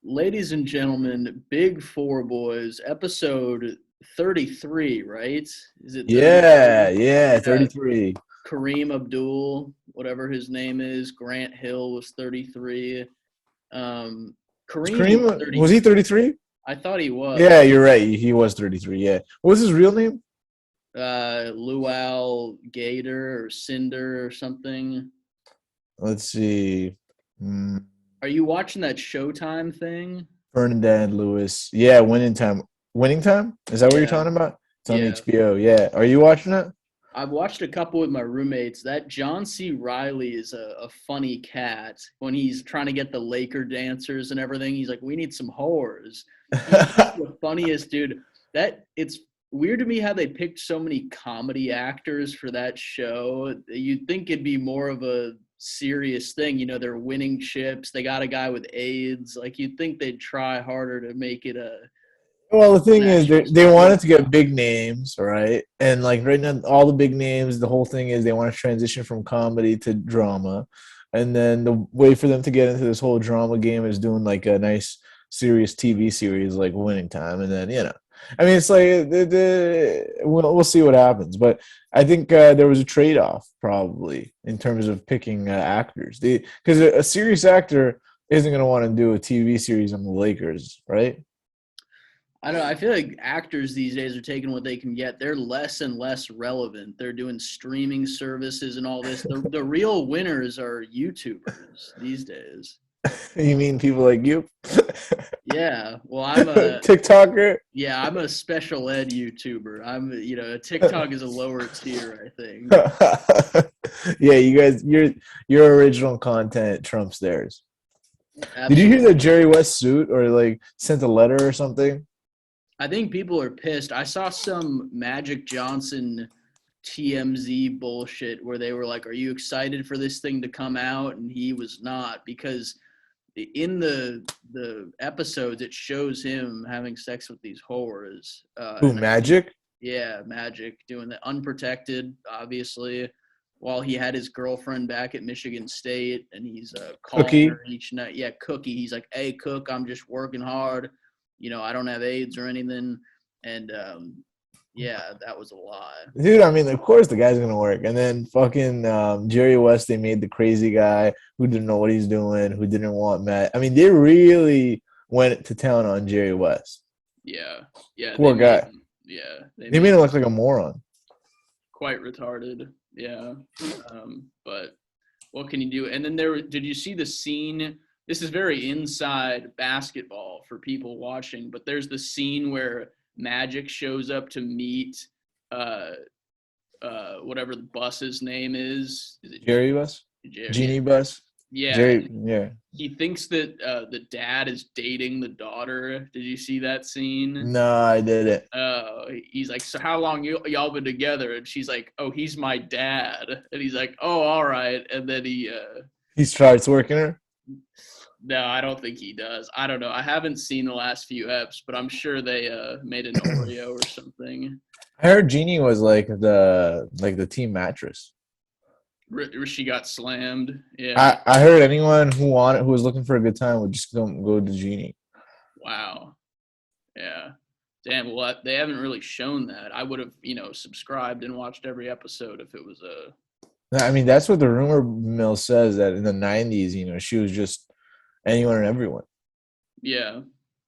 Ladies and gentlemen, Big Four Boys, episode 33, right? Is it Yeah, 33? yeah, Yeah, 33. Kareem Abdul, whatever his name is, Grant Hill was 33. Um, Was Kareem was Kareem, was 30. he 33? I thought he was. Yeah, you're right. He was 33. Yeah. What was his real name? Luau Gator or Cinder or something. Let's see. Hmm, Are you watching that Showtime thing? Ferdinand Lewis. Yeah, Winning Time. Winning Time? Is that what you're Yeah, talking about? It's on yeah. HBO. Yeah. Are you watching it? I've watched a couple with my roommates. That John C. Riley is a funny cat. When he's trying to get the Laker dancers and everything, he's like, "We need some whores." He's just the funniest dude. That it's weird to me how they picked so many comedy actors for that show. You'd think it'd be more of a serious thing. You know, they're winning chips. They got a guy with AIDS. Like you'd think they'd try harder to make it Well, the an thing is, actual they sports wanted to get comedy. big names, right? And like right now, all the big names, the whole thing is they want to transition from comedy to drama. And then the way for them to get into this whole drama game is doing like a nice, serious TV series like Winning Time. And then, I mean, it's like we'll see what happens. But I think there was a trade off probably in terms of picking actors. Because a serious actor isn't going to want to do a TV series on the Lakers, right? I don't know. I feel like actors these days are taking what they can get. They're less and less relevant. They're doing streaming services and all this. The real winners are YouTubers these days. You mean people like you? Yeah. Well, TikToker? I'm a special ed YouTuber. TikTok is a lower tier, I think. Yeah, you guys, your original content trumps theirs. Did you hear that Absolutely. Jerry West sued or like sent a letter or something? I think people are pissed. I saw some Magic Johnson TMZ bullshit where they were like, "Are you excited for this thing to come out?" And he was not because in the episodes it shows him having sex with these whores, Who, and I think Magic? yeah, Magic doing that unprotected, obviously, while he had his girlfriend back at Michigan State, and he's calling Cookie? her each night. Yeah, Cookie. He's like, "Hey, Cook, I'm just working hard. I don't have AIDS or anything." And yeah, that was a lie. Dude, I mean, of course the guy's gonna work. And then fucking Jerry West, they made the crazy guy who didn't know what he's doing, who didn't want Matt. I mean, they really went to town on Jerry West. Yeah, yeah, Poor guy. they They made made him him look like a moron. quite retarded. Yeah. But what can you do? And then did you see the scene? This is very inside basketball for people watching, but there's the scene where Magic shows up to meet uh whatever the bus's name is. Is it Jerry West? Jerry? Yeah. Genie Bus? Yeah. Jerry, yeah. He thinks that the dad is dating the daughter. Did you see that scene? No, I didn't. He's like, "So how long y'all been together?" And she's like, "Oh, he's my dad." And he's like, "Oh, all right." And then He starts working her. no, I don't think he does. I don't know. I haven't seen the last few eps, but I'm sure they made an Oreo or something. I heard Genie was like the team mattress. She got slammed. Yeah. I heard anyone who was looking for a good time would just go to Genie. Wow. Yeah. Damn. Well, they haven't really shown that. I would have, subscribed and watched every episode if it was a. I mean, that's what the rumor mill says that in the '90s, she was just anyone and everyone. Yeah.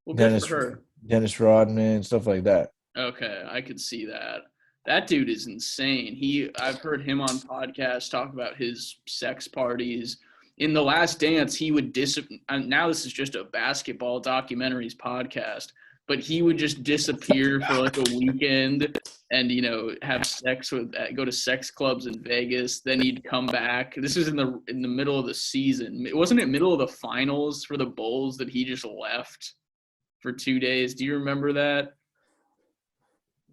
Well, good for Dennis her. Dennis Rodman, stuff like that. Okay, I could see that. That dude is insane. I've heard him on podcasts talk about his sex parties. In The Last Dance, he would now this is just a basketball documentaries podcast, but he would just disappear for like a weekend and have sex with go to sex clubs in Vegas. Then he'd come back. This was in the middle of the season. Wasn't it middle of the finals for the Bulls that he just left for 2 days? Do you remember that?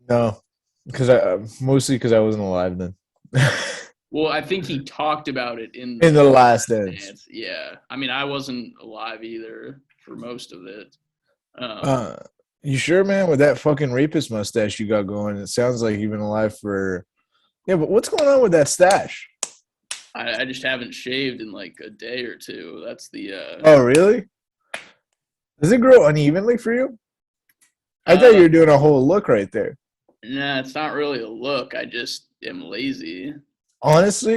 No, because I mostly because I wasn't alive then. Well, I think he talked about it in In the the last dance. dance. Yeah. I mean, I wasn't alive either for most of it. Um, Uh, you sure, man? With that fucking rapist mustache you got going, it sounds like you've been alive for. Yeah, but what's going on with that stash? I just haven't shaved in like a day or two. That's the Oh, really? Does it grow unevenly for you? I thought Uh, you were doing a whole look right there. nah, it's not really a look. I just am lazy. Honestly,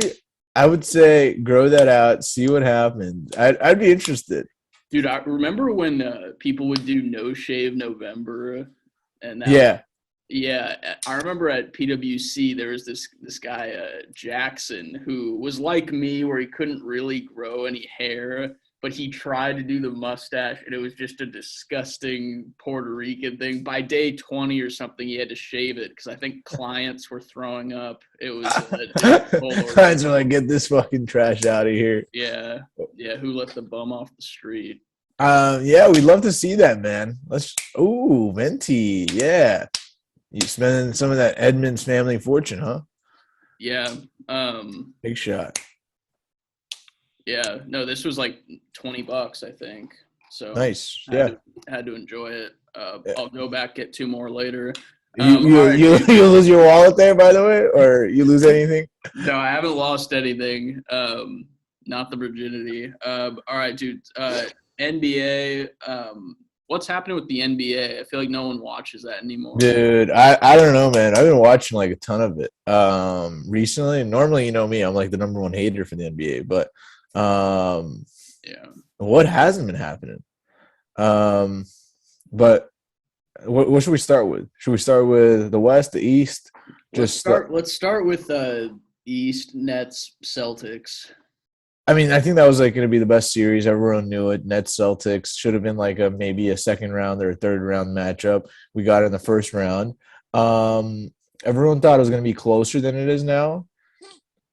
I would say grow that out, see what happens. I'd be interested. Dude, I remember when people would do no shave November, and that was Yeah. yeah. I remember at PwC there was this guy Jackson who was like me, where he couldn't really grow any hair, but he tried to do the mustache, and it was just a disgusting Puerto Rican thing. By day 20 or something, he had to shave it because I think clients were throwing up. It was a whole Clients are ordeal. like, get this fucking trash out of here. Yeah, yeah. Who let the bum off the street? Yeah, we'd love to see that, man. Let's. Ooh, Venti. Yeah, you spending some of that Edmonds family fortune, huh? Yeah. Um, Big shot. yeah. No, this was like $20, I think. So Nice. I Yeah. had to enjoy it. Yeah. I'll go back get two more later. You All you right, you dude. you lose your wallet there, by the way, or you lose anything? No, I haven't lost anything. Not the virginity. All right, dude. NBA. What's happening with the NBA? I feel like no one watches that anymore. Dude, I don't know, man. I've been watching like a ton of it. Recently, normally, you know me, I'm like the number one hater for the NBA, but um, Yeah. what hasn't been happening? Um, but what should we start with? Should we start with the West, the East? Just, Let's start with East Nets Celtics. I mean, I think that was like going to be the best series. Everyone knew it. Nets Celtics should have been like a maybe a second round or a third round matchup. We got it in the first round. Everyone thought it was going to be closer than it is now.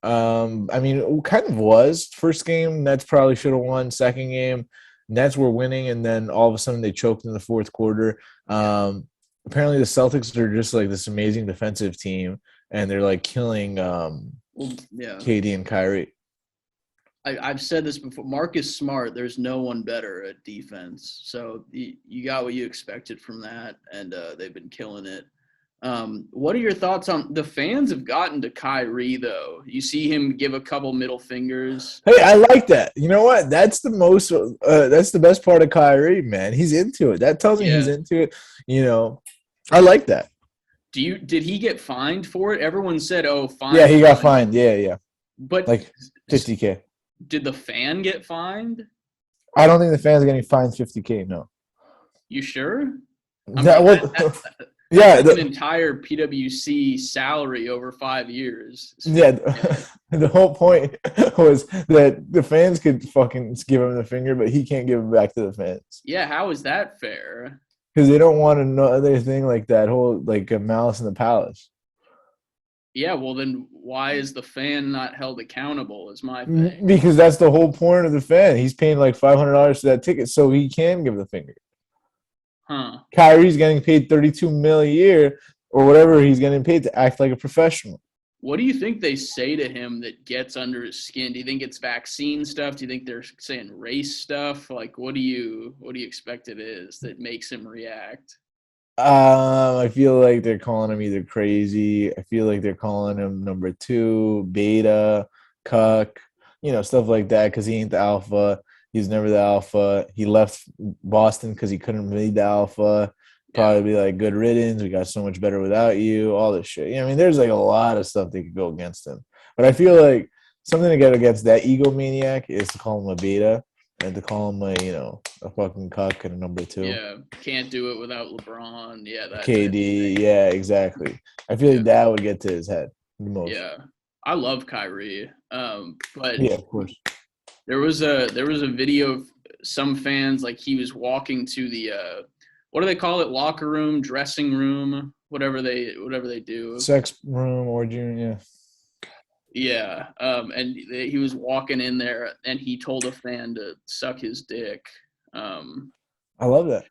I mean, it kind of was. First game, Nets probably should have won. Second game, Nets were winning, and then all of a sudden they choked in the fourth quarter. Yeah. Apparently, the Celtics are just like this amazing defensive team, and they're like killing Well, yeah. KD and Kyrie. I've said this before. Marcus Smart, there's no one better at defense. So you got what you expected from that, and they've been killing it. What are your thoughts on the fans have gotten to Kyrie though? You see him give a couple middle fingers. Hey, I like that. You know what? That's the most. That's the best part of Kyrie, man. He's into it. That tells me he's Yeah. into it. You know, I like that. Did he get fined for it? Everyone said, "Oh, Yeah, fine." he got fined. Yeah, yeah, But like 50K. did the fan get fined? I don't think the fans are getting fined 50K. No. You sure? I That mean, what? that's Yeah, like an entire PwC salary over 5 years. yeah. Yeah. The whole point was that the fans could fucking give him the finger, but he can't give it back to the fans Yeah, how is that fair? because they don't want another thing like that whole like Malice in the Palace. Yeah, well then why is the fan not held accountable is my thing. Because that's the whole point of the fan. He's paying like $500 for that ticket, so he can give the finger. Huh. Kyrie's getting paid 32 mil a year or whatever he's getting paid to act like a professional. What do you think they say to him that gets under his skin? Do you think it's vaccine stuff? Do you think they're saying race stuff? Like what do you expect it is that makes him react? I feel like they're calling him either crazy. I feel like they're calling him number two, beta, cuck, stuff like that because he ain't the alpha. He's never the alpha. He left Boston because he couldn't be the alpha. Yeah. Probably be like, good riddance. We got so much better without you. All this shit. I mean, there's like a lot of stuff that could go against him. But I feel like something to get against that egomaniac is to call him a beta and to call him a fucking cuck and a number two. Yeah. Can't do it without LeBron. Yeah, that type of KD, thing. yeah, exactly. I feel Yeah. like that would get to his head the most. Yeah. I love Kyrie. But Yeah, of course. there was a video of some fans like he was walking to the what do they call it? Locker room, dressing room, whatever they do. Sex room orgy, yeah. Yeah. And he was walking in there and he told a fan to suck his dick. I love that.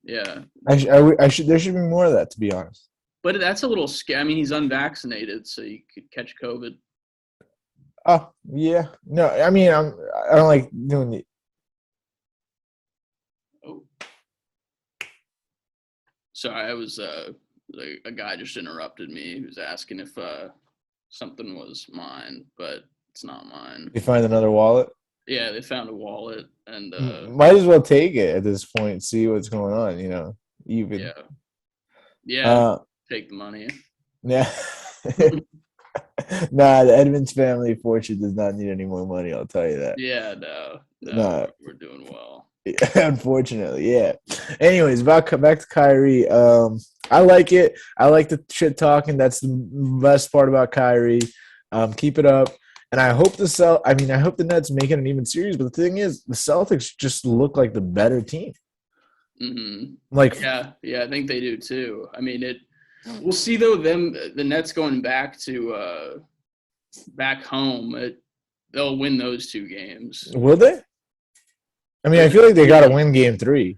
Yeah. I should. There should be more of that, to be honest. But that's a little scary. I mean, he's unvaccinated, so you could catch COVID. Oh yeah, no. I mean, I don't like doing the. Oh, sorry. I was a guy just interrupted me. He was asking if something was mine, but it's not mine. You find another wallet. Yeah, they found a wallet, and Might as well take it at this point, see what's going on, even. yeah, yeah, Uh, take the money. yeah. Nah, the Edmonds family fortune does not need any more money, I'll tell you that. Yeah, no, no, Nah, we're doing well. unfortunately, yeah. Anyways, back to Kyrie. I like it. I like the shit talking. That's the best part about Kyrie. Keep it up. And I hope I hope the Nets make it an even series. But the thing is, the Celtics just look like the better team. Hmm. Like, Yeah, I think they do too. I mean, we'll see though. The Nets going back to back home. They'll win those 2 games. will they? I mean, Or I the feel like they got to series. win game three.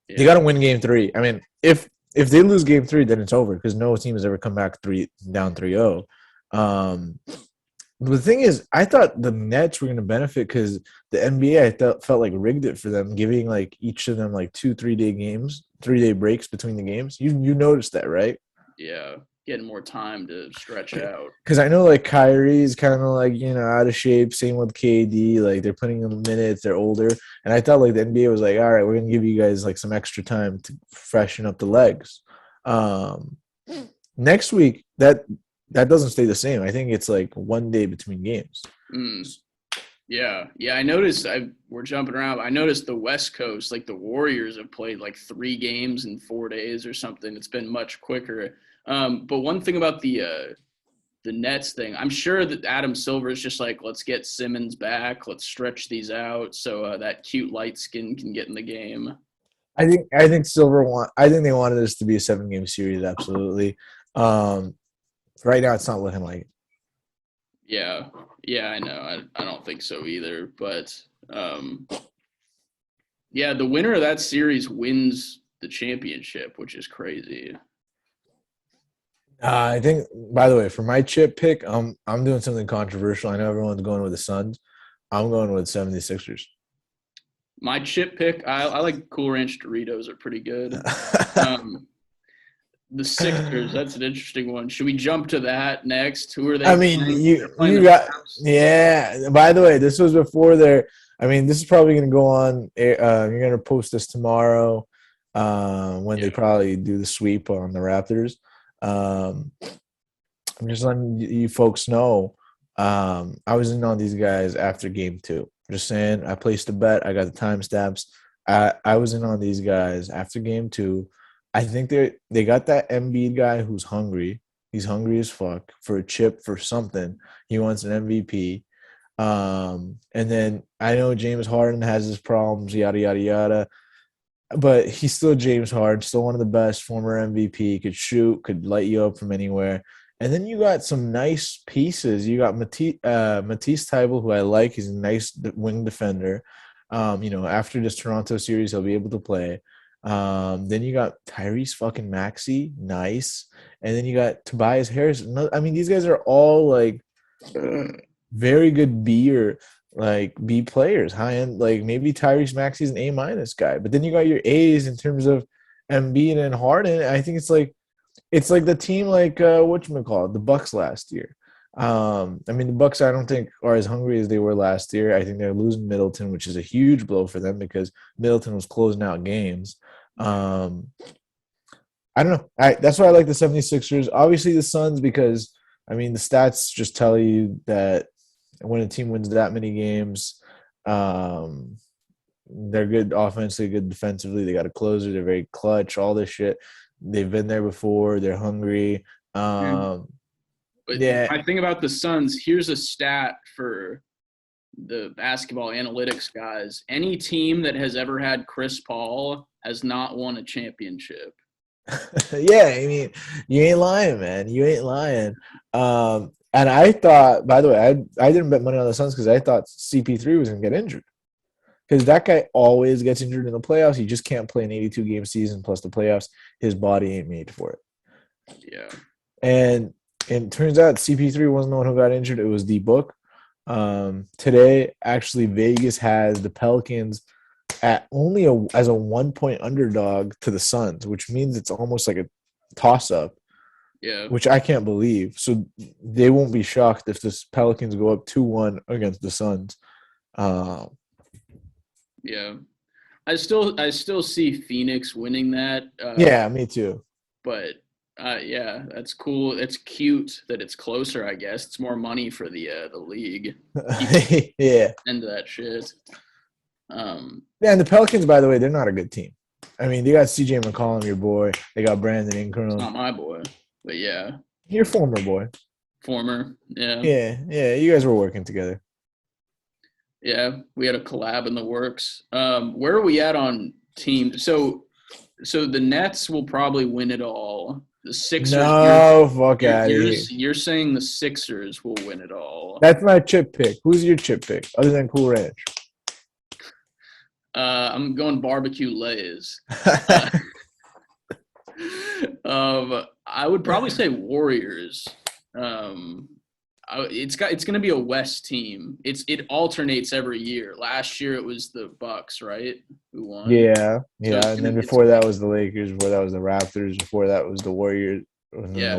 They got Yeah. to win game three. I mean, if they lose game three, then it's over because no team has ever come back down 3-0. The thing is, I thought the Nets were going to benefit because the NBA felt like rigged it for them, giving like each of them like 2 3 day games, 3 day breaks between the games. You noticed that, right? Yeah, getting more time to stretch out. Because I know like Kyrie's kind of like out of shape. Same with KD. Like they're putting them minutes. They're older, and I thought like the NBA was like, all right, we're gonna give you guys like some extra time to freshen up the legs. Um, Next week that doesn't stay the same. I think it's like 1 day between games. Mm, yeah. I noticed. We're jumping around. I noticed the West Coast, like the Warriors, have played like 3 games in 4 days or something. It's been much quicker. But one thing about the Nets thing, I'm sure that Adam Silver is just like, let's get Simmons back, let's stretch these out so that cute light skin can get in the game. I think I think they wanted this to be a 7 game series. Absolutely. Um, right now, it's not looking like it. Yeah, I know. I don't think so either. But yeah, the winner of that series wins the championship, which is crazy. I think. By the way, for my chip pick, I'm doing something controversial. I know everyone's going with the Suns. I'm going with 76ers. My chip pick, I like Cool Ranch Doritos are pretty good. Um, the Sixers, that's an interesting one. Should we jump to that next? Who are I they mean, playing? They're playing you the got Mavs. yeah. By the way, this was before their. I mean, this is probably going to go on. You're going to post this tomorrow when they Yeah. probably do the sweep on the Raptors. Um, I'm just letting you folks know. I was in on these guys after game two. Just saying, I placed a bet. I got the timestamps. I was in on these guys after game two. I think they got that Embiid guy who's hungry. He's hungry as fuck for a chip for something. He wants an MVP. And then I know James Harden has his problems, yada yada yada. But he's still James Harden, still one of the best, former MVP, could shoot, could light you up from anywhere. And then you got some nice pieces. You got Matisse Thybulle, who I like. He's a nice wing defender. After this Toronto series, he'll be able to play. Then you got Tyrese fucking Maxey, nice. And then you got Tobias Harris. I mean, these guys are all like very good B or like B players, high end. Like maybe Tyrese Maxey's an A- guy, but then you got your A's in terms of Embiid and Harden. I think it's like the team like whatchamacallit, the Bucks last year. I mean the Bucks I don't think are as hungry as they were last year. I think they're losing Middleton, which is a huge blow for them because Middleton was closing out games. Um, I don't know. That's why I like the 76ers. Obviously the Suns because I mean the stats just tell you that when a team wins that many games, um, they're good offensively, good defensively. They got a closer. They're very clutch. All this shit. They've been there before. They're hungry. But Yeah. my thing about the Suns, here's a stat for the basketball analytics guys. Any team that has ever had Chris Paul has not won a championship. Yeah, I mean, you ain't lying, man. You ain't lying. And I thought, by the way, I didn't bet money on the Suns because I thought CP3 was gonna get injured. Because that guy always gets injured in the playoffs. He just can't play an 82 game season plus the playoffs. His body ain't made for it. Yeah. And it turns out CP3 wasn't the one who got injured. It was D Book. Today, actually, Vegas has the Pelicans at only as a 1 point underdog to the Suns, which means it's almost like a toss up. Yeah. which I can't believe. So they won't be shocked if the Pelicans go up 2-1 against the Suns. Uh, Yeah. I still see Phoenix winning that. yeah, me too. But yeah, that's cool. It's cute that it's closer. I guess it's more money for the league. Keep Yeah. into that shit. Yeah, and the Pelicans, by the way, they're not a good team. I mean, they got CJ McCollum, your boy. They got Brandon It's Ingram, not my boy, but yeah, your former boy. former. Yeah, Yeah, yeah, you guys were working together. yeah. We had a collab in the works. Where are we at on team? So the Nets will probably win it all. The Sixers. No, fuck You're out of you're, here. you're saying the Sixers will win it all. That's my chip pick. Who's your chip pick other than Cool Ranch? I'm going barbecue lays. Uh, I would probably say Warriors. Um, it's going to be a West team. It alternates every year. Last year it was the Bucks, right? Who won? Yeah, So yeah. And then it's before that was the Lakers. Before that was the Raptors. Before that was the Warriors. And then yeah.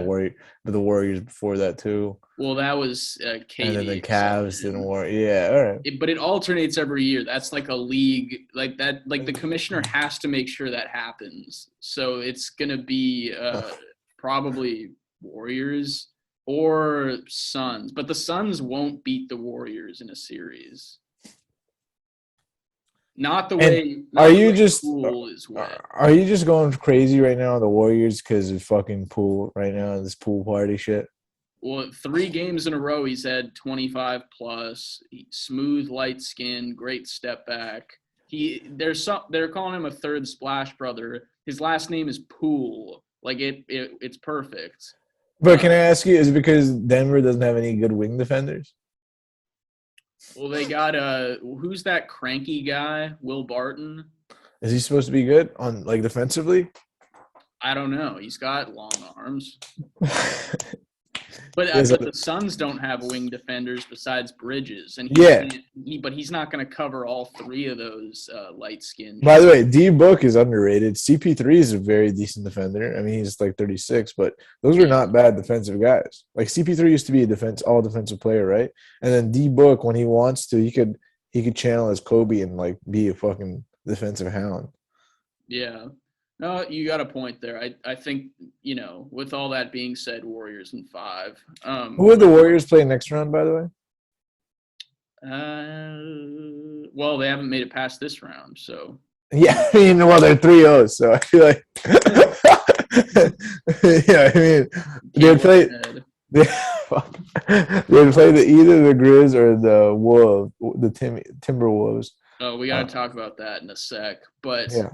the Warriors before that too. Well, that was And then the KD. Cavs didn't work. Yeah, all right. But it alternates every year. That's like a league like that. Like the commissioner has to make sure that happens. So it's gonna be probably Warriors or Suns. But the Suns won't beat the Warriors in a series. Not the way. Are Not the you way just Poole is wet. are you just going crazy right now on the Warriors because of fucking Pool right now, this pool party shit? Well, 3 games in a row, he's had 25 plus. Smooth, light skin, great step back. They're calling him a third Splash Brother. His last name is Poole. Like it's perfect. But can I ask you, is it because Denver doesn't have any good wing defenders? Well, they got who's that cranky guy? Will Barton. Is he supposed to be good on like defensively? I don't know. He's got long arms. But the Suns don't have wing defenders besides Bridges, and he's not going to cover all 3 of those light skinned. By the way, D Book is underrated. CP3 is a very decent defender. I mean, he's like 36, but those are not bad defensive guys. Like CP3 used to be all defensive player, right? And then D Book, when he wants to, he could channel as Kobe and like be a fucking defensive hound. Yeah. No, you got a point there. I think, with all that being said, Warriors in 5. Who would the Warriors play next round, by the way? Well, they haven't made it past this round, so. Yeah, I mean, well, they're 3-0, so I feel like. Yeah, I mean, they'd play. They'd play either the Grizz or the Wolves, the Timberwolves. Oh, we got to talk about that in a sec. But yeah.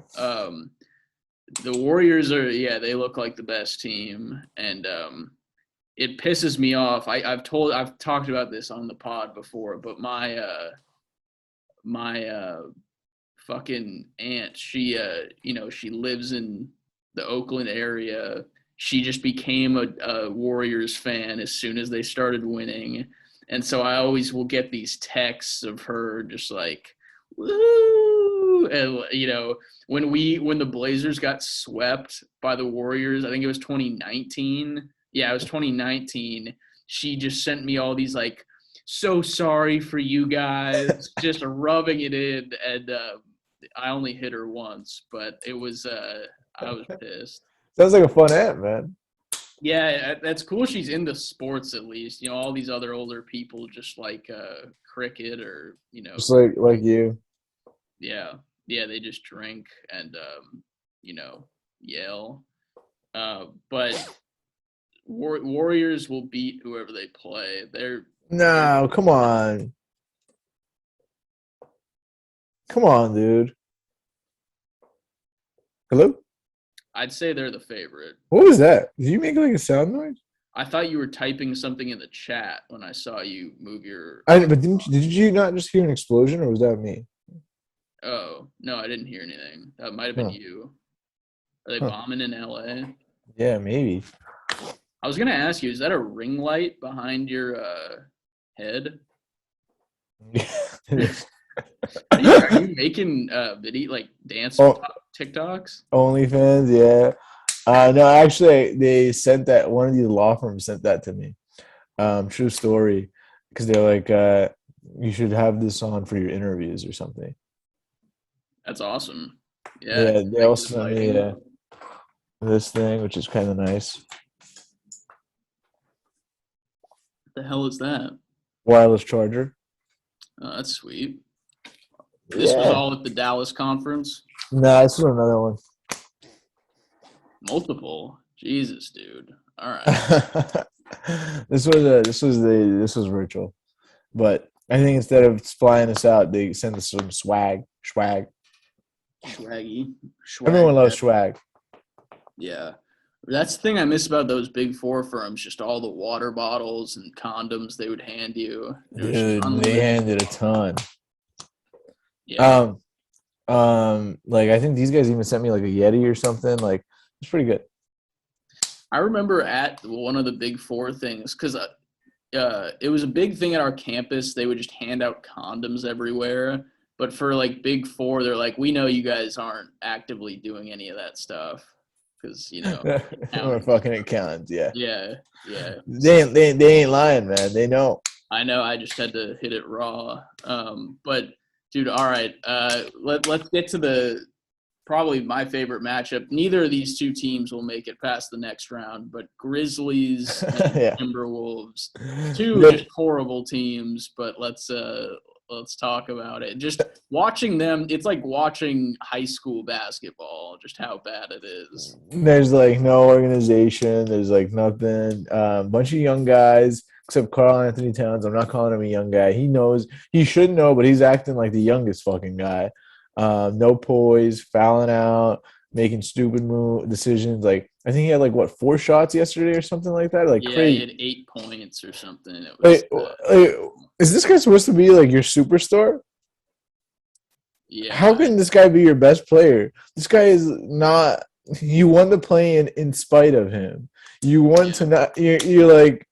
The Warriors they look like the best team, and it pisses me off. I've talked about this on the pod before, but my fucking aunt, she lives in the Oakland area. She just became a Warriors fan as soon as they started winning, and so I always will get these texts of her just like, woo, and when the Blazers got swept by the Warriors, I think it was 2019. Yeah, it was 2019. She just sent me all these like, so sorry for you guys, just rubbing it in, and I only hit her once, but it was I was pissed. Sounds like a fun aunt, man. Yeah, that's cool. She's into sports at least. All these other older people just like cricket or just like you. Yeah, they just drink and yell. But Warriors will beat whoever they play. No, come on, dude. Hello? I'd say they're the favorite. What was that? Did you make like a sound noise? I thought you were typing something in the chat when I saw you move your. But did you not just hear an explosion, or was that me? Oh no, I didn't hear anything. That might have been you. Are they bombing in LA? Yeah, maybe. I was gonna ask you, is that a ring light behind your head? Are you making video like dance TikToks? OnlyFans, yeah. No, actually, they sent that. One of these law firms sent that to me. True story, because they're like, you should have this on for your interviews or something. That's awesome. Yeah, Yeah, they executive also sent me lighting. this thing, which is kind of nice. What the hell is that? Wireless charger. Oh, that's sweet. This was Yeah. all at the Dallas conference. No, this is another one. Multiple. Jesus, dude. All right. This was virtual, but I think instead of flying us out, they sent us some swag. Swag. Swaggy. Swag. Everyone loves swag. Yeah. That's the thing I miss about those big four firms, just all the water bottles and condoms they would hand you. It was just Dude, they unlimited. handed a ton. Yeah. Like I think these guys even sent me like a Yeti or something. Like it's pretty good. I remember at one of the big four things, because it was a big thing at our campus. They would just hand out condoms everywhere. But for like big four, they're like, we know you guys aren't actively doing any of that stuff because, We're accountants. fucking accountants, yeah. Yeah. Yeah. They ain't, they ain't lying, man. They know. I know I just had to hit it raw. But dude, all right. Let's get to the probably my favorite matchup. Neither of these two teams will make it past the next round, but Grizzlies and Yeah. Timberwolves, two They- just horrible teams. But let's talk about it. Just watching them, it's like watching high school basketball. Just how bad it is. There's like no organization. There's like nothing. Bunch of young guys, except Carl Anthony Towns. I'm not calling him a young guy. He knows he should know, but he's acting like the youngest fucking guy. No poise, fouling out, making stupid decisions. Like I think he had like what 4 shots yesterday or something like that. Like Yeah, he crazy. had 8 points or something. It was Like, is this guy supposed to be like your superstar? How yeah, can this guy be your best player? This guy is not. You won the play in spite of him. You won yeah. tonight. You're like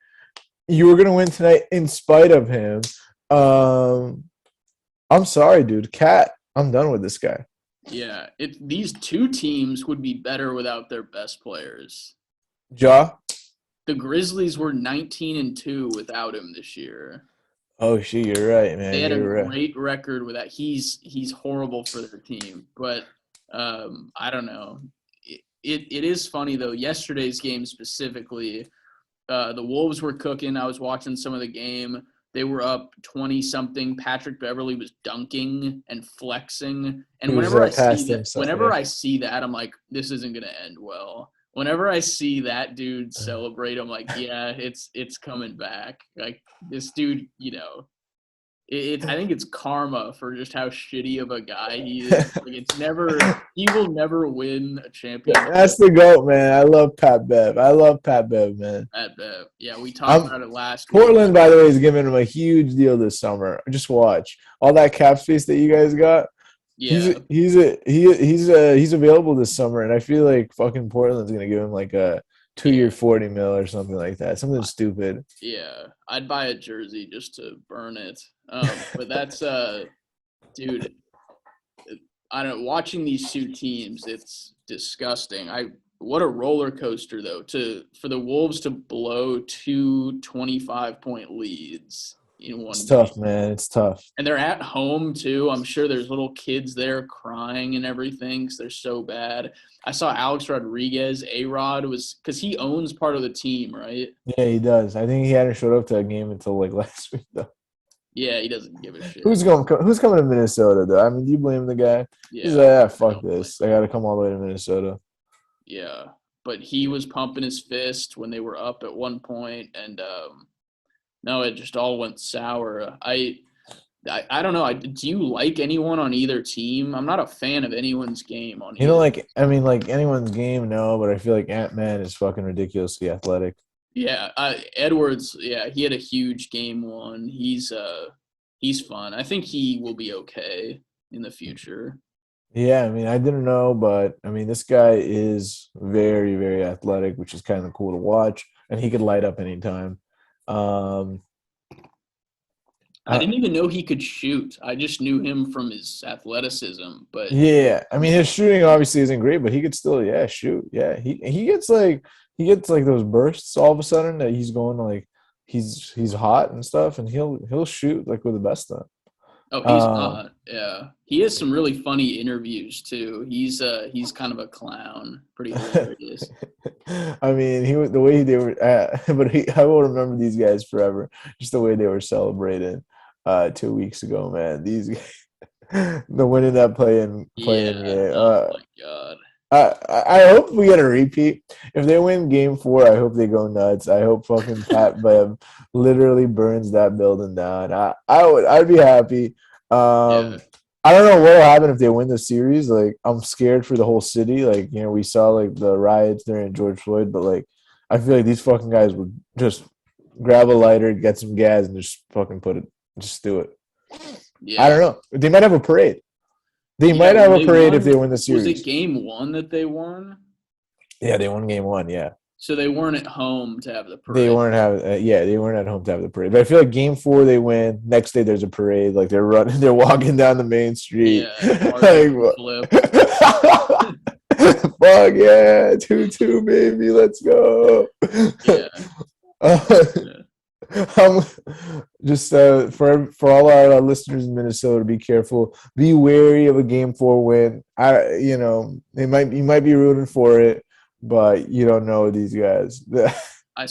you were gonna win tonight in spite of him. Um, I'm sorry, dude. Cat, I'm done with this guy. Yeah, these two teams would be better without their best players. Ja. The Grizzlies were 19-2 without him this year. Oh shit, you're right, They man. had a You're right. great record with that. He's horrible for their team, but I don't know. It is funny though. Yesterday's game specifically, the Wolves were cooking. I was watching some of the game. They were up 20 something. Patrick Beverly was dunking and flexing. He And was past him. So, whenever yeah. I see that, I'm like, this isn't gonna end well. Whenever I see that dude celebrate, I'm like, yeah, it's coming back. Like this dude, I think it's karma for just how shitty of a guy he is. Like he will never win a championship. That's the goat, man. I love Pat Bev. I love Pat Bev, man. Yeah, we talked I'm about it last week. Portland, by the way, is giving him a huge deal this summer. Just watch all that cap space that you guys got. Yeah, He's available this summer, and I feel like fucking Portland's gonna give him like a 2 year 40 mil or something like that. Something stupid. yeah. I'd buy a jersey just to burn it. But that's dude. I don't know. Watching these two teams, it's disgusting. What a roller coaster though for the Wolves to blow two 25-point leads in one It's game. tough, man. It's tough. And they're at home too. I'm sure there's little kids there crying and everything because they're so bad. I saw Alex Rodriguez, A-Rod, was because he owns part of the team, right? Yeah, he does. I think he hadn't showed up to a game until like last week, though. Yeah, he doesn't give a shit. Who's coming to Minnesota, though? I mean, do you blame the guy? He's like, Yeah, fuck this. I got to come all the way to Minnesota. yeah. But he was pumping his fist when they were up at one point, and no, it just all went sour. I don't know. Do you like anyone on either team? I'm not a fan of anyone's game on You know, either. like anyone's game, no, but I feel like Ant-Man is fucking ridiculously athletic. Yeah, Edwards. Yeah, he had a huge game one. He's fun. I think he will be okay in the future. Yeah, I mean, I didn't know, but I mean, this guy is very, very athletic, which is kind of cool to watch, and he could light up anytime. I didn't even know he could shoot. I just knew him from his athleticism, but Yeah, I mean his shooting obviously isn't great, but he could still shoot. Yeah, he gets like those bursts all of a sudden that he's going like he's hot and stuff, and he'll shoot like with the best of them. oh, he's not. Yeah, he has some really funny interviews too. He's kind of a clown, pretty hilarious. I mean, he was the way they were, but I will remember these guys forever. Just the way they were celebrating 2 weeks ago, man. These guys, the winning that playing Yeah. game. Oh my god. I hope we get a repeat. If they win game 4, I hope they go nuts. I hope fucking Pat Bev literally burns that building down. I'd be happy. Yeah. I don't know what will happen if they win the series. Like, I'm scared for the whole city. Like, we saw like the riots during George Floyd, but like I feel like these fucking guys would just grab a lighter, get some gas, and just fucking just do it. Yeah. I don't know. They might have a parade. They might have a parade if they win the series. Was it game 1 that they won? Yeah, they won game 1. Yeah, So they weren't at home to have the parade. they weren't at home to have the parade. But I feel like game 4 they win. Next day there's a parade. Like they're running, they're walking down the main street. Yeah. Like, Flip. fuck yeah, 2-2 baby, let's go. Yeah. Just for all our listeners in Minnesota, be careful. Be wary of a game 4 win. You might be rooting for it, but you don't know these guys. I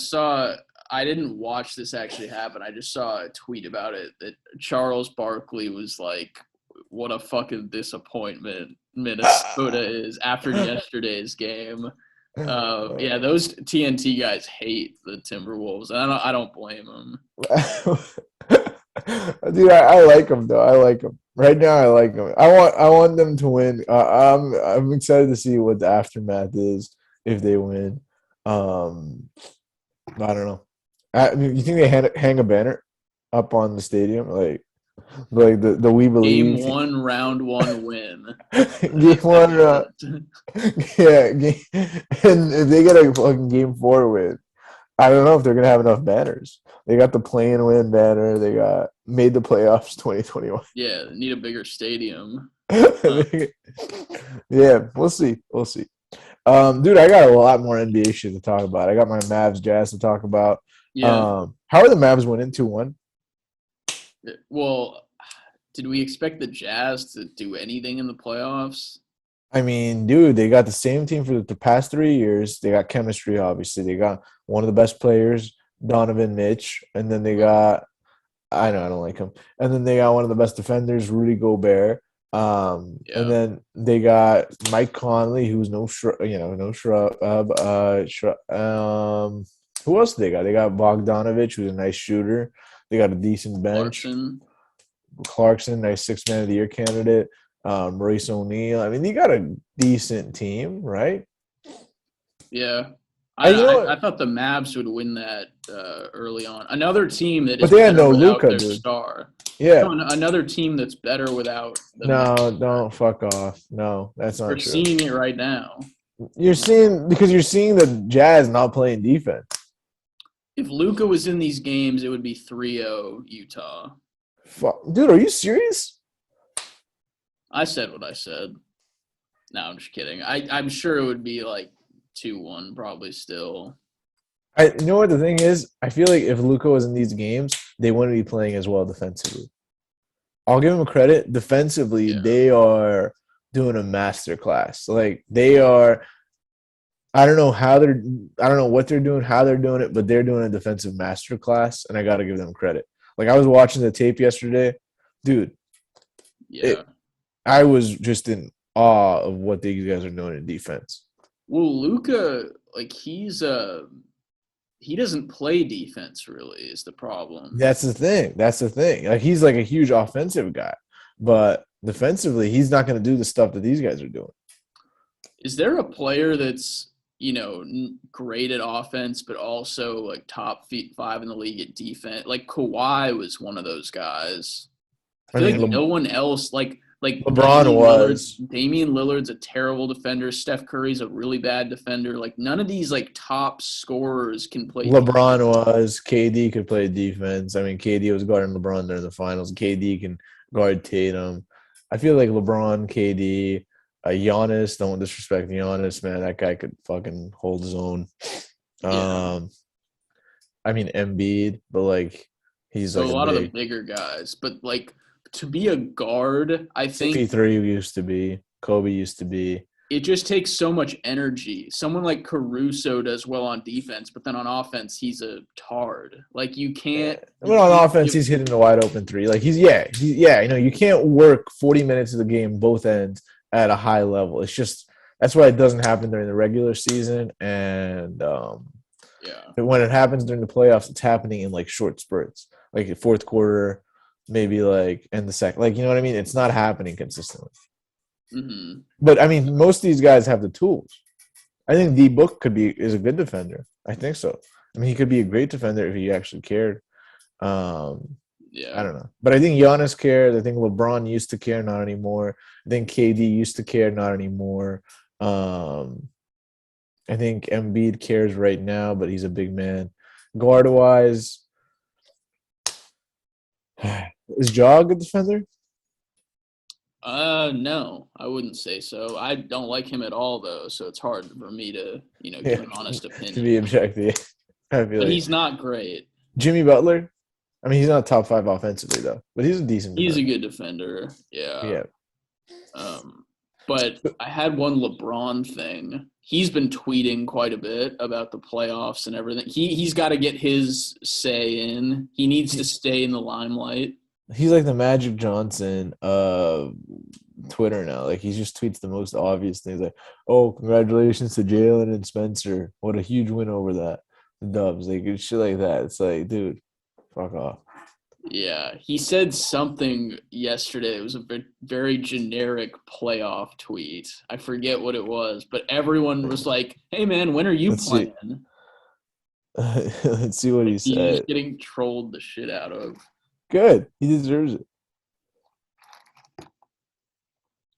didn't watch this actually happen. I just saw a tweet about it that Charles Barkley was like, what a fucking disappointment Minnesota is after yesterday's game. Yeah, those TNT guys hate the Timberwolves, and I don't blame them. Dude, I like them though. I like them right now. I like them. I want them to win. I'm excited to see what the aftermath is if they win. I don't know. You think they hang a banner up on the stadium, like the We Believe? Game 1, round 1 win. Game 1, yeah. And if they get a fucking game 4 win, I don't know if they're gonna have enough banners. They got the play-in win banner. They got made the playoffs 2021. Yeah, need a bigger stadium. Yeah, we'll see. Dude, I got a lot more NBA shit to talk about. I got my Mavs Jazz to talk about. Yeah. How are the Mavs winning 2-1? Well, did we expect the Jazz to do anything in the playoffs? I mean, dude, they got the same team for the past 3 years. They got chemistry, obviously. They got one of the best players, Donovan Mitch, and then they got – I know I don't like him. And then they got one of the best defenders, Rudy Gobert. And then they got Mike Conley, who's no shrub. Who else did they got? They got Bogdanovich, who's a nice shooter. They got a decent bench. Clarkson, nice 6th Man of the Year candidate. Maurice O'Neal. I mean, they got a decent team, right? Yeah. I thought the Mavs would win that early on. Another team that is they had no Luka, dude. Star. Yeah. No, another team that's better without the Mavs. Don't fuck off. No, that's not true. We're seeing it right now. You're seeing the Jazz not playing defense. If Luka was in these games, it would be 3-0 Utah. Fuck. Dude, are you serious? I said what I said. No, I'm just kidding. I'm sure it would be like 2-1 probably still. You know what the thing is? I feel like if Luka was in these games, they wouldn't be playing as well defensively. I'll give them credit. Defensively, They are doing a masterclass. Like, they are – I don't know what they're doing, how they're doing it, but they're doing a defensive masterclass, and I got to give them credit. Like, I was watching the tape yesterday. Dude, I was just in awe of what these guys are doing in defense. Well, Luka, like, he doesn't play defense really is the problem. That's the thing. Like, he's like a huge offensive guy, but defensively, he's not going to do the stuff that these guys are doing. Is there a player that's, great at offense, but also like top 5 in the league at defense? Like Kawhi was one of those guys. I feel like no one else, like Like LeBron was. Damian Lillard's a terrible defender. Steph Curry's a really bad defender. Like none of these like top scorers can play defense. LeBron was. KD could play defense. I mean, KD was guarding LeBron during the finals. KD can guard Tatum. I feel like LeBron, KD, Giannis. Don't disrespect Giannis, man. That guy could fucking hold his own. Yeah. I mean Embiid, but like he's So like a a lot of the big bigger guys, but like to be a guard, I think CP3 used to be. Kobe used to be. it just takes so much energy. Someone like Caruso does well on defense, but then on offense, he's a tard. Like you can't. But on offense, he's hitting a wide open three. Like you can't work 40 minutes of the game both ends at a high level. It's just that's why it doesn't happen during the regular season, and when it happens during the playoffs, it's happening in like short spurts, like the fourth quarter, maybe like in the second. Like you know what I mean? It's not happening consistently. Mm-hmm. But I mean, most of these guys have the tools. I think D Book is a good defender. I think so. I mean, he could be a great defender if he actually cared. I don't know, but I think Giannis cared. I think LeBron used to care, not anymore. I think KD used to care, not anymore. I think Embiid cares right now, but he's a big man. Guard wise, is Ja a good defender? No, I wouldn't say so. I don't like him at all, though, so it's hard for me to, give an honest opinion. To be objective, I feel but he's not great. Jimmy Butler. I mean, he's not top 5 offensively though, but he's a decent. He's a good defender. Yeah. Yeah. But I had one LeBron thing. He's been tweeting quite a bit about the playoffs and everything. He's got to get his say in. He needs to stay in the limelight. He's like the Magic Johnson of Twitter now. Like he just tweets the most obvious things, like, "Oh, congratulations to Jalen and Spencer! What a huge win over the Dubs!" Like shit like that. It's like, dude, fuck off. Yeah, he said something yesterday. It was a very generic playoff tweet. I forget what it was, but everyone was like, "Hey, man, when are you playing?" Let's see what he said. He's getting trolled the shit out of. Good. He deserves it.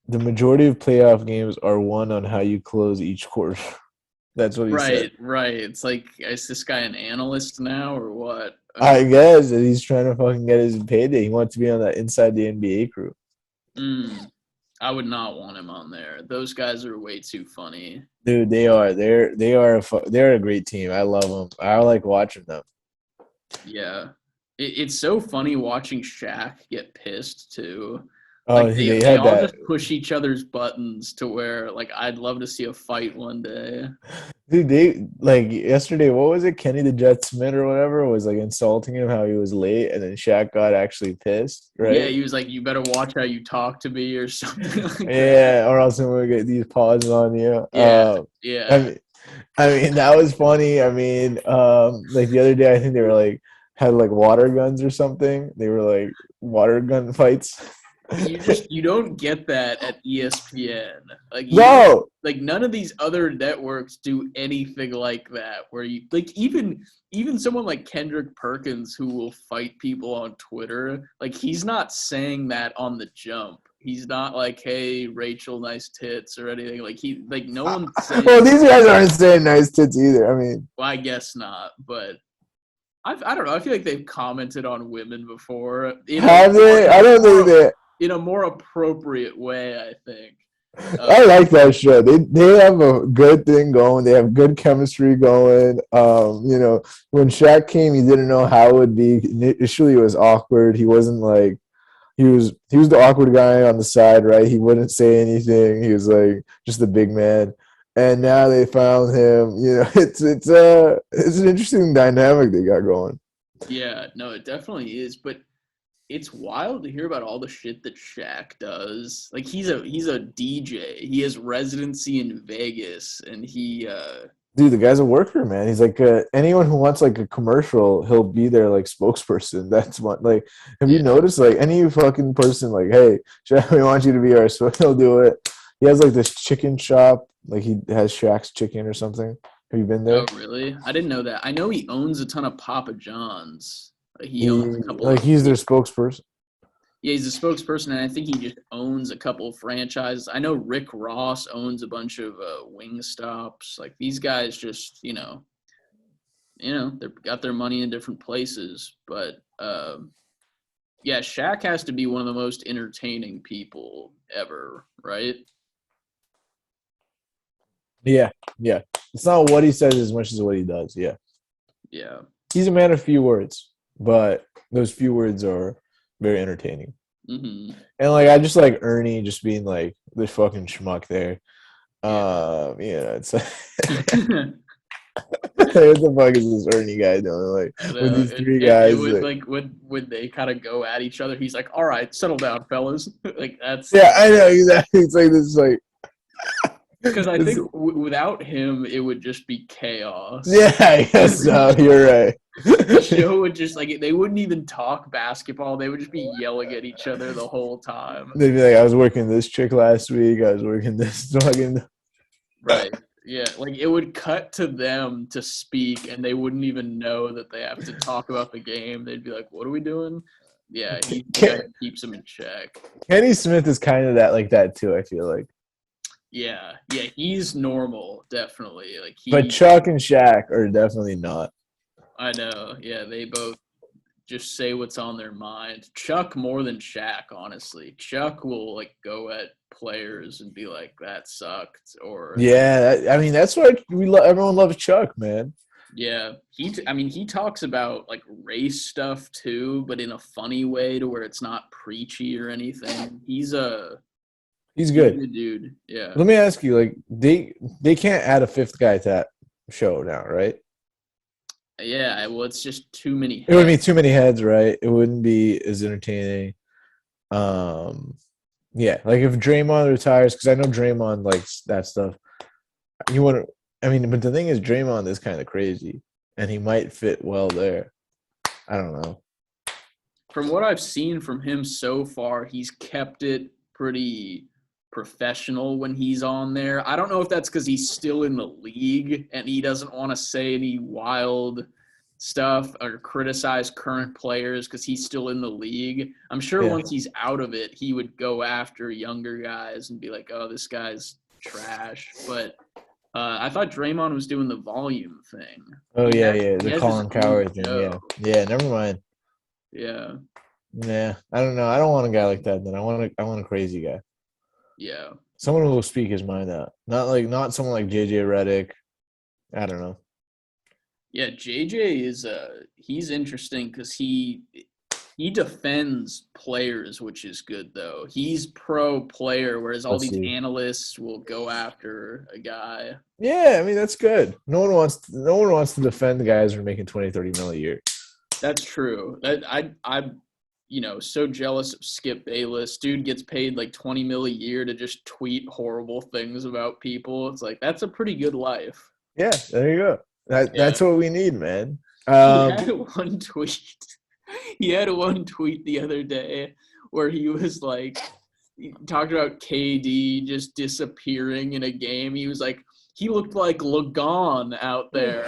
The majority of playoff games are won on how you close each quarter. That's what he said. Right. It's like, is this guy an analyst now or what? I guess that he's trying to fucking get his payday. He wants to be on that Inside the NBA crew. I would not want him on there. Those guys are way too funny. Dude, they are. They're a great team. I love them. I like watching them. Yeah. It's so funny watching Shaq get pissed too. Like they all just push each other's buttons to where like I'd love to see a fight one day. Dude, they like yesterday, what was it? Kenny the Jet Smith or whatever was like insulting him how he was late, and then Shaq got actually pissed, right? Yeah, he was like, "You better watch how you talk to me" or something like that. Or else I'm gonna get these paws on you. Yeah. I mean that was funny. I mean, like the other day I think they were like had like water guns or something. They were like water gun fights. You don't get that at ESPN. Like none of these other networks do anything like that. Where you like even someone like Kendrick Perkins who will fight people on Twitter. Like he's not saying that on the jump. He's not like, "Hey, Rachel, nice tits" or anything. Like no one's saying. Well, these guys aren't saying nice tits either. I mean, well, I guess not, but. I don't know. I feel like they've commented on women before. Have they? I don't think that. In a more appropriate way, I think. I like that show. They have a good thing going. They have good chemistry going. When Shaq came, he didn't know how it would be. Initially, it was awkward. He wasn't like he was the awkward guy on the side, right? He wouldn't say anything. He was like just the big man. And now they found him. It's an interesting dynamic they got going. Yeah, no, it definitely is. But it's wild to hear about all the shit that Shaq does. Like he's a DJ. He has residency in Vegas, and he. Dude, the guy's a worker, man. He's like anyone who wants like a commercial, he'll be their like spokesperson. That's what. Like, have you noticed? Like any fucking person, like, hey, Shaq, we want you to be our spokesperson. He'll do it. He has like this chicken shop. Like he has Shaq's Chicken or something. Have you been there? Oh, really? I didn't know that. I know he owns a ton of Papa John's. He owns a couple. Like he's their spokesperson. Yeah, he's a spokesperson, and I think he just owns a couple of franchises. I know Rick Ross owns a bunch of wing stops. Like these guys, just they've got their money in different places. But yeah, Shaq has to be one of the most entertaining people ever, right? Yeah, yeah. It's not what he says as much as what he does. Yeah, Yeah. he's a man of few words, but those few words are very entertaining. Mm-hmm. And like I just like Ernie just being like this fucking schmuck there. Yeah. It's like, what the fuck is this Ernie guy doing? Like I with know. these three It guys, would like, like would they kind of go at each other? He's like, "All right, settle down, fellas." Like that's yeah, I know exactly. It's like this, like, because I it's, think without him, it would just be chaos. yeah, I guess so. You're right. The show would just like they wouldn't even talk basketball. They would just be yelling at each other the whole time. They'd be like, I was working this chick last week. I was working this fucking. Right. Yeah. Like it would cut to them to speak, and they wouldn't even know that they have to talk about the game. They'd be like, "What are we doing?" Yeah, he kind of keeps them in check. Kenny Smith is kind of that like that too. I feel like. Yeah, he's normal, definitely. Like But Chuck and Shaq are definitely not. I know. Yeah, they both just say what's on their mind. Chuck more than Shaq, honestly. Chuck will like go at players and be like, "That sucked," or Yeah, I mean that's why everyone loves Chuck, man. yeah. He talks about like race stuff too, but in a funny way to where it's not preachy or anything. He's a He's good. good dude. Yeah. Let me ask you, like they can't add a fifth guy to that show now, right? Yeah, well, it's just too many It would be heads. too many heads, right? It wouldn't be as entertaining. Um, yeah, like if Draymond retires, because I know Draymond likes that stuff. You want to, I mean, but the thing is, Draymond is kind of crazy, and he might fit well there. I don't know. From what I've seen from him so far, he's kept it pretty professional when he's on there. I don't know if that's because he's still in the league and he doesn't want to say any wild stuff or criticize current players because he's still in the league. I'm sure Yeah. once he's out of it, he would go after younger guys and be like, "Oh, this guy's trash." But I thought Draymond was doing the volume thing. Oh He yeah, has, yeah, he the has his Colin own Coward thing. show. Yeah, yeah. Never mind. Yeah, Yeah, I don't know. I don't want a guy like that. Then I want a crazy guy. yeah. Someone who will speak his mind out. Not someone like JJ Redick. I don't know. Yeah, JJ is he's interesting because he defends players, which is good though. He's pro player, whereas all Let's these see. analysts will go after a guy. Yeah, I mean that's good. No one wants to defend the guys who are making 20, 30 mil a year. That's true. I'm so jealous of Skip Bayless. Dude gets paid like 20 mil a year to just tweet horrible things about people. It's like that's a pretty good life. Yeah, there you go. Yeah. That's what we need, man. He had one tweet. He had one tweet the other day where he was like he talked about KD just disappearing in a game. He was like, he looked like Lagon out there.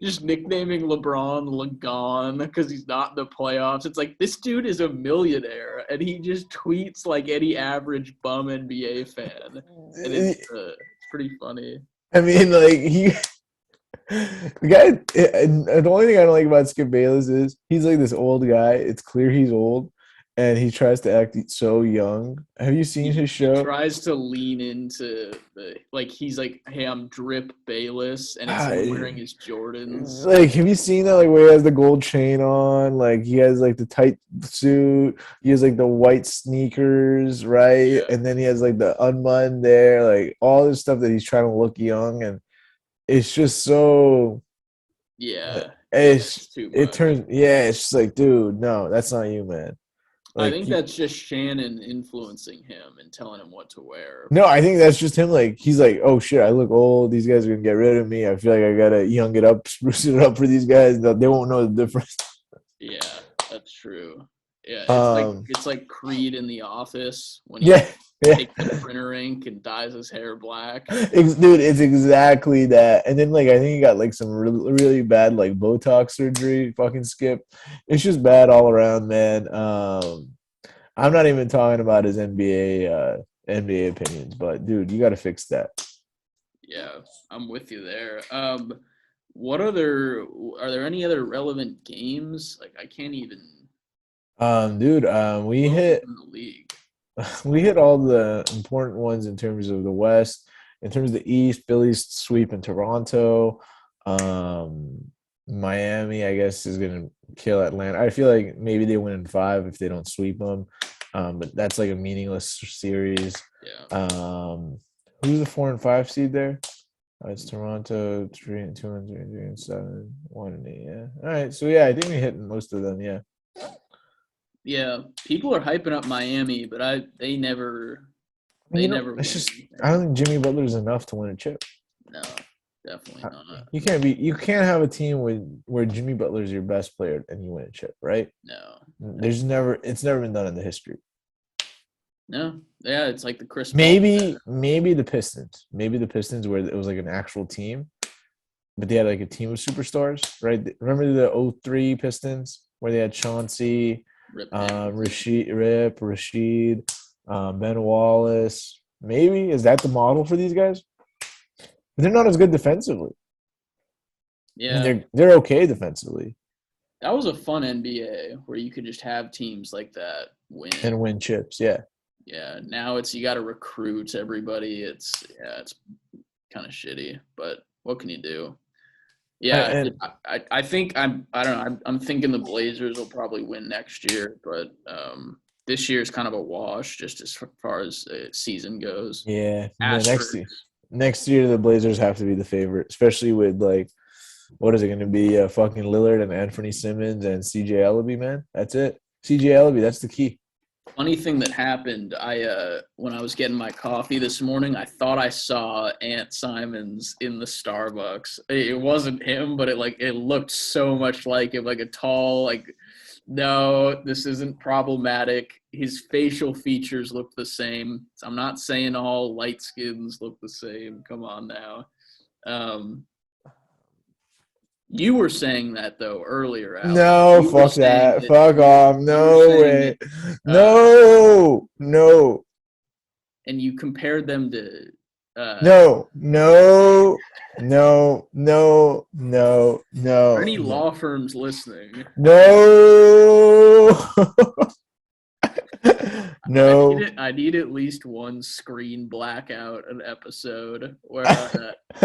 Just nicknaming LeBron Lagon because he's not in the playoffs. It's like this dude is a millionaire and he just tweets like any average bum NBA fan. And it's pretty funny. I mean, like the guy. The only thing I don't like about Skip Bayless is he's like this old guy. It's clear he's old, and he tries to act so young. Have you seen his He show? tries to lean into the like he's like, "Hey, I'm Drip Bayless," and it's him wearing his Jordans. Like, have you seen that? Like, where he has the gold chain on, like he has like the tight suit, he has like the white sneakers, right? Yeah, And then he has like the unbuttoned there, like all this stuff that he's trying to look young, and it's just so. yeah, It's it's too it much. turns yeah. It's just like, dude, no, that's not you, man. I Like, think that's just Shannon influencing him and telling him what to wear. no, I think that's just him. Like, he's like, oh shit, I look old. These guys are gonna get rid of me. I feel like I gotta young it up, spruce it up for these guys. They won't know the difference. Yeah, that's true. Yeah, Um, it's like Creed in The Office when he yeah, yeah. takes the printer ink and dyes his hair black. Dude, it's exactly that. And then like I think he got like some really, really bad like Botox surgery. Fucking Skip. It's just bad all around, man. I'm not even talking about his NBA opinions, but dude, you got to fix that. Yeah, I'm with you there. What other are there any other relevant games? Like I can't even. Dude, Who else is in the league? we hit all the important ones in terms of the West. In terms of the East, Phillies sweep in Toronto. Um, Miami, I guess, is gonna kill Atlanta. I feel like maybe they win in five if they don't sweep them. But that's like a meaningless series. Yeah. Who's the 4 and 5 seed there? It's Toronto, 3 and 2 and 3 and 7, 1 and 8. Yeah. All right. So yeah, I think we hit most of them. Yeah. Yeah, people are hyping up Miami, but they never win It's just I anything. don't think Jimmy Butler is enough to win a chip. No, definitely not. You can't have a team where Jimmy Butler is your best player and you win a chip, right? No. It's never been done in the history. No. Yeah, it's like the Chris Paul. Maybe the Pistons. Maybe the Pistons where it was like an actual team, but they had like a team of superstars, right? Remember the '03 Pistons where they had Chauncey, Rashid, Ben Wallace. Maybe is that the model for these guys? But they're not as good defensively. I mean, Yeah, they're okay defensively that was a fun NBA where you could just have teams like that win. and win chips. Yeah, Yeah, now it's you got to recruit everybody. It's kind of shitty, but what can you do? Yeah, and I think I don't know. I'm thinking the Blazers will probably win next year, but this year is kind of a wash just as far as season goes. yeah. Asterisk. Next year the Blazers have to be the favorite, especially with like what is it going to be? Fucking Lillard and Anthony Simmons and CJ Ellaby, man. That's it. CJ Ellaby, that's the key. Funny thing that happened, I when I was getting my coffee this morning, I thought I saw Ant Simons in the Starbucks. It wasn't him, but it looked so much like him, like a tall, like no, this isn't problematic. His facial features look the same. I'm not saying all light skins look the same. Come on now. Um, you were saying that though earlier, Alex. No, You were fuck saying that. that Fuck off. you were No saying way. that No. and you compared them to No. No. No. No. No. are No. any No. law firms listening? No. No. I need at least one screen blackout an episode where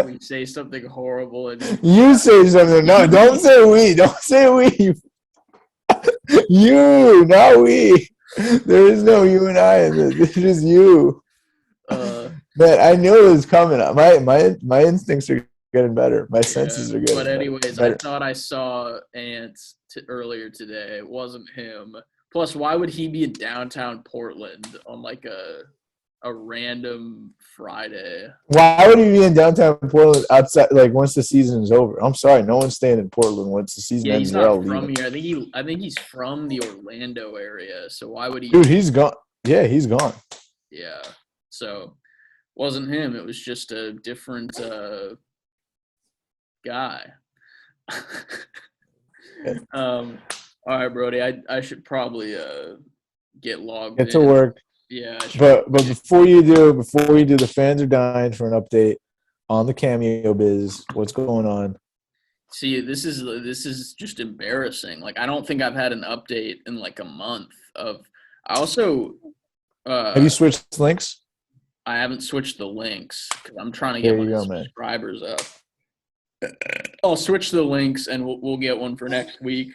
we say something horrible and You say something. No, don't say we. Don't say we. You, not we. There is no you and I in this. It's just you. Man, I knew it was coming. My instincts are getting better. My yeah. senses are getting But anyways, I better. thought I saw Ant earlier today. It wasn't him. Plus, why would he be in downtown Portland on like a random Friday? Why would he be in downtown Portland outside? Like once the season is over. I'm sorry, no one's staying in Portland once the season Yeah, ends. he's They're all not from leaving. here. I think he's from the Orlando area. So why would he? Dude, he's gone. Yeah, he's gone. Yeah. So wasn't him. It was just a different guy. All right, Brody. I should probably get logged Get to in. work. Yeah. But before you do, the fans are dying for an update on the cameo biz. What's going on? See, this is just embarrassing. Like I don't think I've had an update in like a month of I also Have you switched links? I haven't switched the links because I'm trying to get There my you go, man. subscribers up. I'll switch the links and we'll get one for next week.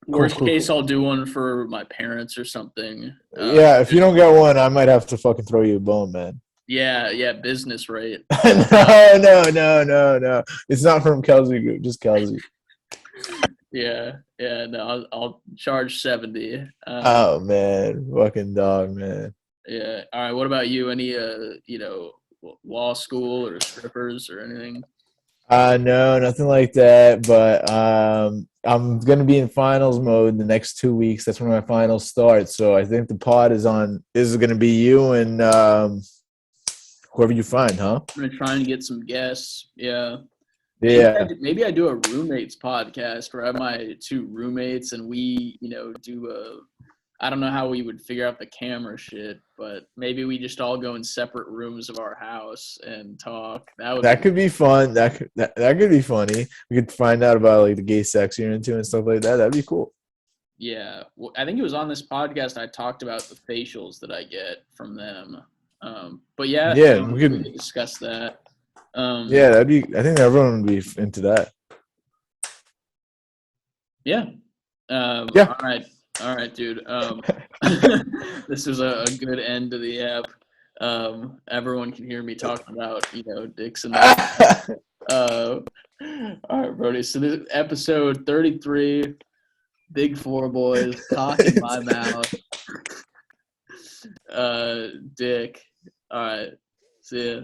Worst case, I'll do one for my parents or something. Yeah, if you don't get one, I might have to fucking throw you a bone, man. Yeah, business rate. No. It's not from Kelsey Group, just Kelsey. Yeah. No, I'll charge 70. Oh man, fucking dog, man. Yeah. All right. What about you? Any law school or strippers or anything? No, nothing like that. But I'm gonna be in finals mode the next 2 weeks. That's when my finals start. So I think the pod is gonna be you and whoever you find, huh? I'm gonna try and get some guests. Yeah. Yeah, Maybe I do a roommates podcast where I have my two roommates and we, do I don't know how we would figure out the camera shit, but maybe we just all go in separate rooms of our house and talk. That would that be could be fun. That could be funny. We could find out about like the gay sex you're into and stuff like that. That'd be cool. yeah. Well, I think it was on this podcast I talked about the facials that I get from them. But yeah, Yeah, we could discuss that. Yeah, that'd be. I think everyone would be into that. Yeah. Yeah. All right, dude. This was a good end to the app. Everyone can hear me talking about, dicks and that. All right, Brody. So this episode 33, Big Four Boys, cock in my mouth. Dick. All right. See ya.